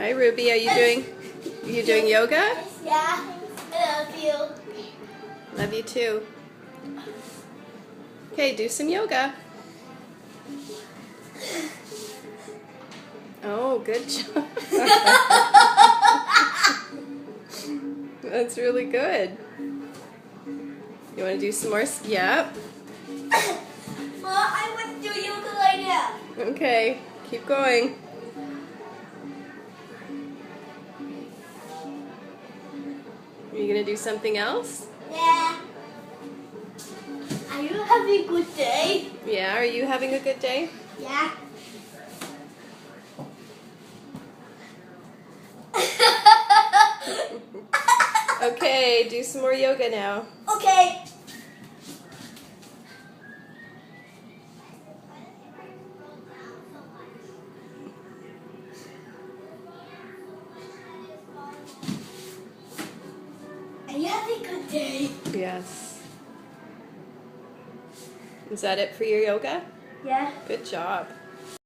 Hi Ruby, are you doing yoga? Yeah, I love you. Love you too. Okay, do some yoga. Oh, good job. That's really good. You want to do some more? Yep. Mom, I want to do yoga right now. Okay, keep going. Are you going to do something else? Yeah. Are you having a good day? Yeah, are you having a good day? Yeah. Okay, do some more yoga now. Okay. Are you having a good day? Yes. Is that it for your yoga? Yeah. Good job.